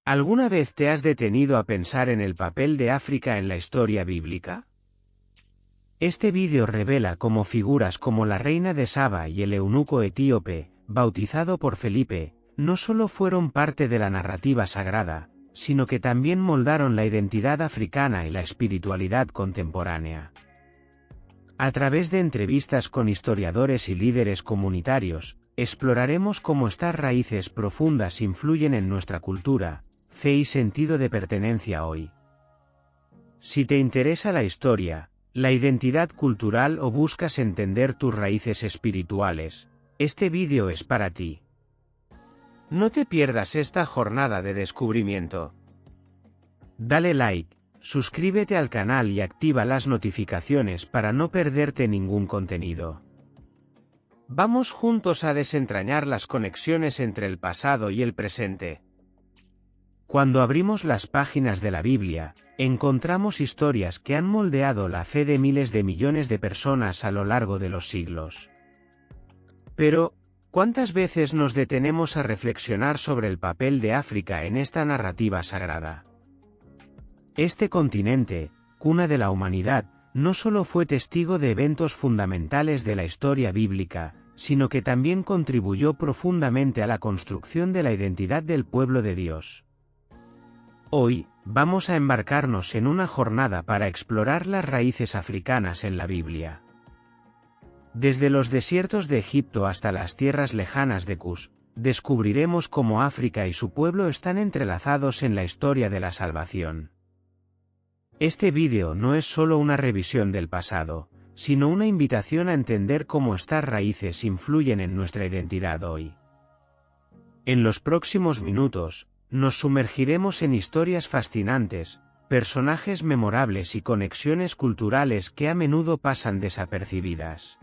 ¿Alguna vez te has detenido a pensar en el papel de África en la historia bíblica? Este vídeo revela cómo figuras como la reina de Saba y el eunuco etíope, bautizado por Felipe, no solo fueron parte de la narrativa sagrada, sino que también moldaron la identidad africana y la espiritualidad contemporánea. A través de entrevistas con historiadores y líderes comunitarios, exploraremos cómo estas raíces profundas influyen en nuestra cultura, fe y sentido de pertenencia hoy. Si te interesa la historia, la identidad cultural o buscas entender tus raíces espirituales, este vídeo es para ti. No te pierdas esta jornada de descubrimiento. Dale like, suscríbete al canal y activa las notificaciones para no perderte ningún contenido. Vamos juntos a desentrañar las conexiones entre el pasado y el presente. Cuando abrimos las páginas de la Biblia, encontramos historias que han moldeado la fe de miles de millones de personas a lo largo de los siglos. Pero, ¿cuántas veces nos detenemos a reflexionar sobre el papel de África en esta narrativa sagrada? Este continente, cuna de la humanidad, no solo fue testigo de eventos fundamentales de la historia bíblica, sino que también contribuyó profundamente a la construcción de la identidad del pueblo de Dios. Hoy, vamos a embarcarnos en una jornada para explorar las raíces africanas en la Biblia. Desde los desiertos de Egipto hasta las tierras lejanas de Cus, descubriremos cómo África y su pueblo están entrelazados en la historia de la salvación. Este vídeo no es solo una revisión del pasado, sino una invitación a entender cómo estas raíces influyen en nuestra identidad hoy. En los próximos minutos, nos sumergiremos en historias fascinantes, personajes memorables y conexiones culturales que a menudo pasan desapercibidas.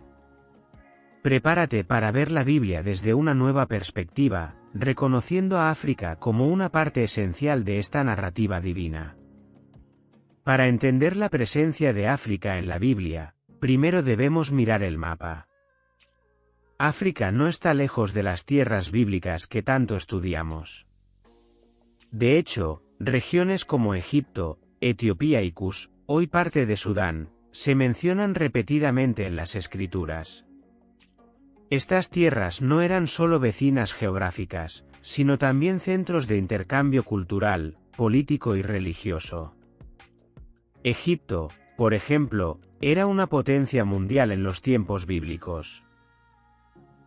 Prepárate para ver la Biblia desde una nueva perspectiva, reconociendo a África como una parte esencial de esta narrativa divina. Para entender la presencia de África en la Biblia, primero debemos mirar el mapa. África no está lejos de las tierras bíblicas que tanto estudiamos. De hecho, regiones como Egipto, Etiopía y Cus, hoy parte de Sudán, se mencionan repetidamente en las Escrituras. Estas tierras no eran solo vecinas geográficas, sino también centros de intercambio cultural, político y religioso. Egipto, por ejemplo, era una potencia mundial en los tiempos bíblicos.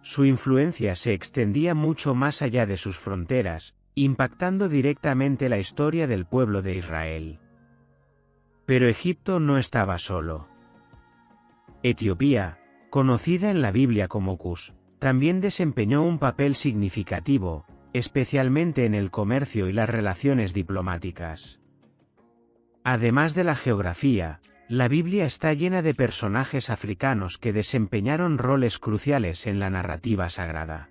Su influencia se extendía mucho más allá de sus fronteras, impactando directamente la historia del pueblo de Israel. Pero Egipto no estaba solo. Etiopía, conocida en la Biblia como Cus, también desempeñó un papel significativo, especialmente en el comercio y las relaciones diplomáticas. Además de la geografía, la Biblia está llena de personajes africanos que desempeñaron roles cruciales en la narrativa sagrada.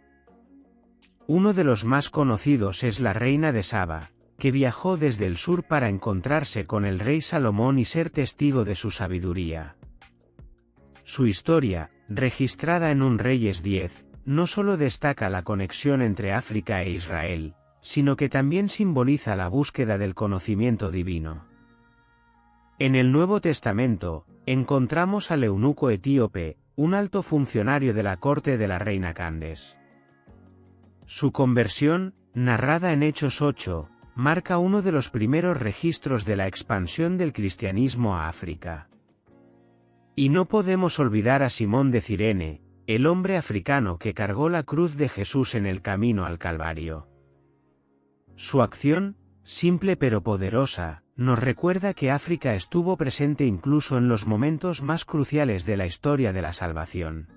Uno de los más conocidos es la reina de Saba, que viajó desde el sur para encontrarse con el rey Salomón y ser testigo de su sabiduría. Su historia, registrada en un Reyes 10, no solo destaca la conexión entre África e Israel, sino que también simboliza la búsqueda del conocimiento divino. En el Nuevo Testamento, encontramos al eunuco etíope, un alto funcionario de la corte de la reina Candace. Su conversión, narrada en Hechos 8, marca uno de los primeros registros de la expansión del cristianismo a África. Y no podemos olvidar a Simón de Cirene, el hombre africano que cargó la cruz de Jesús en el camino al Calvario. Su acción, simple pero poderosa, nos recuerda que África estuvo presente incluso en los momentos más cruciales de la historia de la salvación.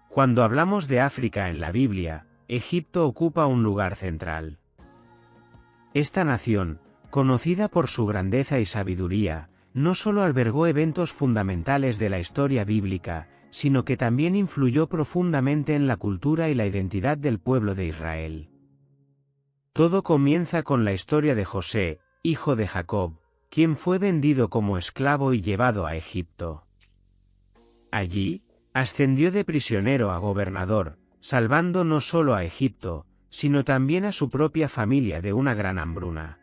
Cuando hablamos de África en la Biblia, Egipto ocupa un lugar central. Esta nación, conocida por su grandeza y sabiduría, no solo albergó eventos fundamentales de la historia bíblica, sino que también influyó profundamente en la cultura y la identidad del pueblo de Israel. Todo comienza con la historia de José, hijo de Jacob, quien fue vendido como esclavo y llevado a Egipto. Allí, ascendió de prisionero a gobernador, salvando no solo a Egipto, sino también a su propia familia de una gran hambruna.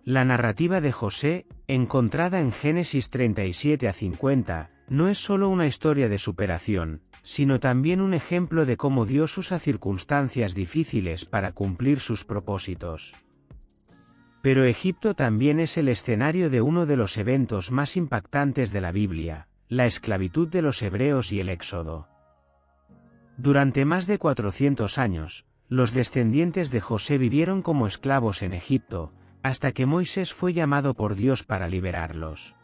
La narrativa de José, encontrada en Génesis 37 a 50, no es solo una historia de superación, sino también un ejemplo de cómo Dios usa circunstancias difíciles para cumplir sus propósitos. Pero Egipto también es el escenario de uno de los eventos más impactantes de la Biblia, la esclavitud de los hebreos y el Éxodo. Durante más de 400 años, los descendientes de José vivieron como esclavos en Egipto, hasta que Moisés fue llamado por Dios para liberarlos.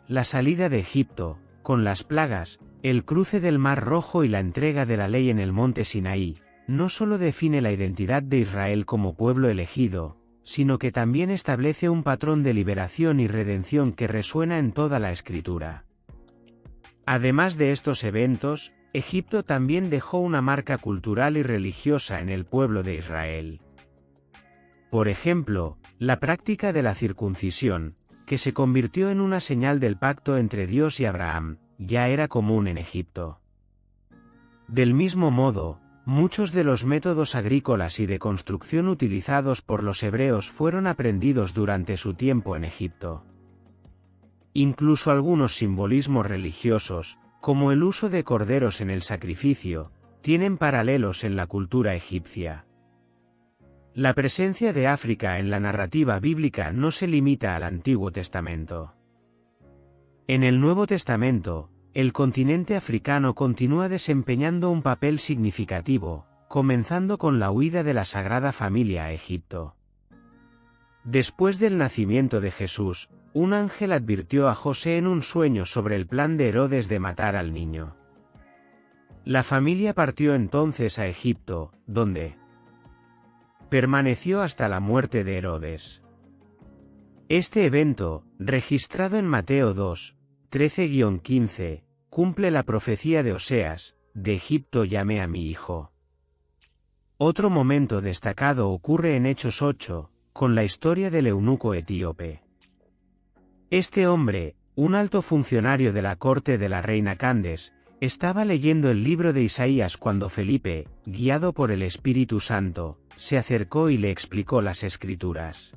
La salida de Egipto, con las plagas, el cruce del Mar Rojo y la entrega de la ley en el monte Sinaí, no solo define la identidad de Israel como pueblo elegido, sino que también establece un patrón de liberación y redención que resuena en toda la Escritura. Además de estos eventos, Egipto también dejó una marca cultural y religiosa en el pueblo de Israel. Por ejemplo, la práctica de la circuncisión, que se convirtió en una señal del pacto entre Dios y Abraham, ya era común en Egipto. Del mismo modo, muchos de los métodos agrícolas y de construcción utilizados por los hebreos fueron aprendidos durante su tiempo en Egipto. Incluso algunos simbolismos religiosos, como el uso de corderos en el sacrificio, tienen paralelos en la cultura egipcia. La presencia de África en la narrativa bíblica no se limita al Antiguo Testamento. En el Nuevo Testamento, el continente africano continúa desempeñando un papel significativo, comenzando con la huida de la Sagrada Familia a Egipto. Después del nacimiento de Jesús, un ángel advirtió a José en un sueño sobre el plan de Herodes de matar al niño. La familia partió entonces a Egipto, donde permaneció hasta la muerte de Herodes. Este evento, registrado en Mateo 2, 13-15, cumple la profecía de Oseas: de Egipto llamé a mi hijo. Otro momento destacado ocurre en Hechos 8, con la historia del eunuco etíope. Este hombre, un alto funcionario de la corte de la reina Candes, estaba leyendo el libro de Isaías cuando Felipe, guiado por el Espíritu Santo, se acercó y le explicó las Escrituras.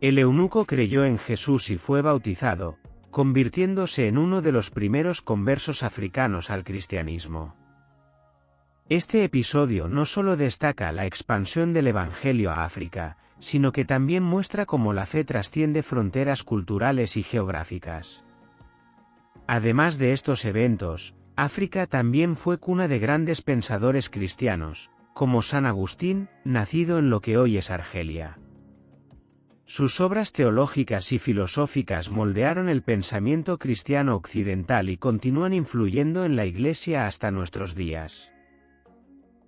El eunuco creyó en Jesús y fue bautizado, convirtiéndose en uno de los primeros conversos africanos al cristianismo. Este episodio no solo destaca la expansión del Evangelio a África, sino que también muestra cómo la fe trasciende fronteras culturales y geográficas. Además de estos eventos, África también fue cuna de grandes pensadores cristianos, como San Agustín, nacido en lo que hoy es Argelia. Sus obras teológicas y filosóficas moldearon el pensamiento cristiano occidental y continúan influyendo en la Iglesia hasta nuestros días.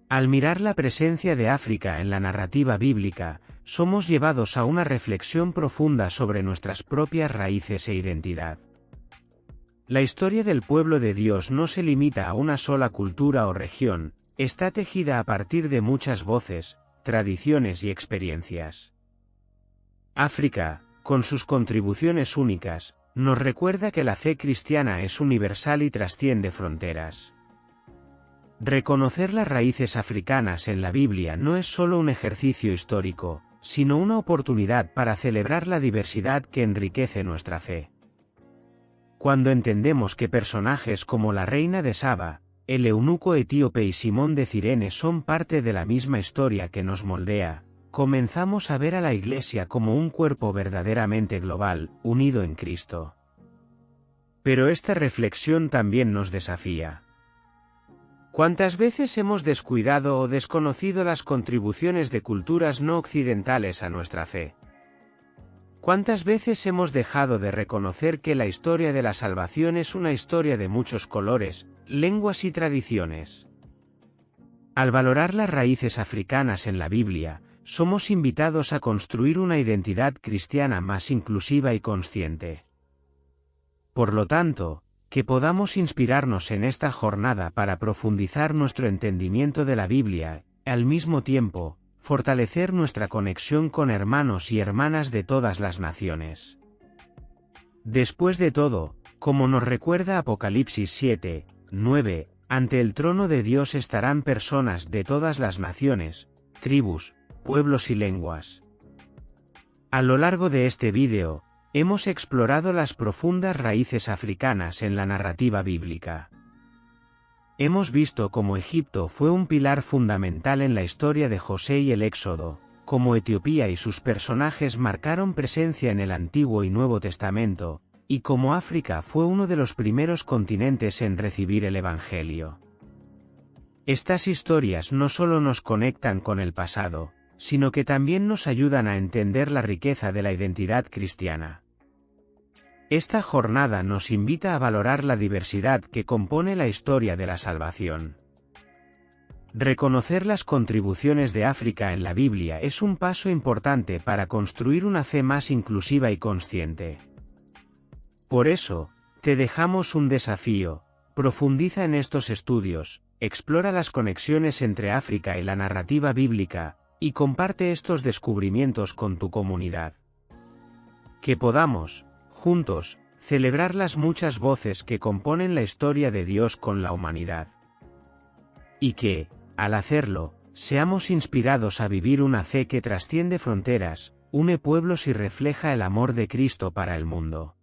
Al mirar la presencia de África en la narrativa bíblica, somos llevados a una reflexión profunda sobre nuestras propias raíces e identidad. La historia del pueblo de Dios no se limita a una sola cultura o región, está tejida a partir de muchas voces, tradiciones y experiencias. África, con sus contribuciones únicas, nos recuerda que la fe cristiana es universal y trasciende fronteras. Reconocer las raíces africanas en la Biblia no es solo un ejercicio histórico, sino una oportunidad para celebrar la diversidad que enriquece nuestra fe. Cuando entendemos que personajes como la reina de Saba, el eunuco etíope y Simón de Cirene son parte de la misma historia que nos moldea, comenzamos a ver a la Iglesia como un cuerpo verdaderamente global, unido en Cristo. Pero esta reflexión también nos desafía. ¿Cuántas veces hemos descuidado o desconocido las contribuciones de culturas no occidentales a nuestra fe? ¿Cuántas veces hemos dejado de reconocer que la historia de la salvación es una historia de muchos colores, lenguas y tradiciones? Al valorar las raíces africanas en la Biblia, somos invitados a construir una identidad cristiana más inclusiva y consciente. Por lo tanto, que podamos inspirarnos en esta jornada para profundizar nuestro entendimiento de la Biblia, al mismo tiempo, fortalecer nuestra conexión con hermanos y hermanas de todas las naciones. Después de todo, como nos recuerda Apocalipsis 7, 9, Ante el trono de Dios estarán personas de todas las naciones, tribus, pueblos y lenguas. A lo largo de este vídeo, hemos explorado las profundas raíces africanas en la narrativa bíblica. Hemos visto cómo Egipto fue un pilar fundamental en la historia de José y el Éxodo, cómo Etiopía y sus personajes marcaron presencia en el Antiguo y Nuevo Testamento, y cómo África fue uno de los primeros continentes en recibir el Evangelio. Estas historias no solo nos conectan con el pasado, sino que también nos ayudan a entender la riqueza de la identidad cristiana. Esta jornada nos invita a valorar la diversidad que compone la historia de la salvación. Reconocer las contribuciones de África en la Biblia es un paso importante para construir una fe más inclusiva y consciente. Por eso, te dejamos un desafío: profundiza en estos estudios, explora las conexiones entre África y la narrativa bíblica, y comparte estos descubrimientos con tu comunidad. Que podamos, juntos, celebrar las muchas voces que componen la historia de Dios con la humanidad. Y que, al hacerlo, seamos inspirados a vivir una fe que trasciende fronteras, une pueblos y refleja el amor de Cristo para el mundo.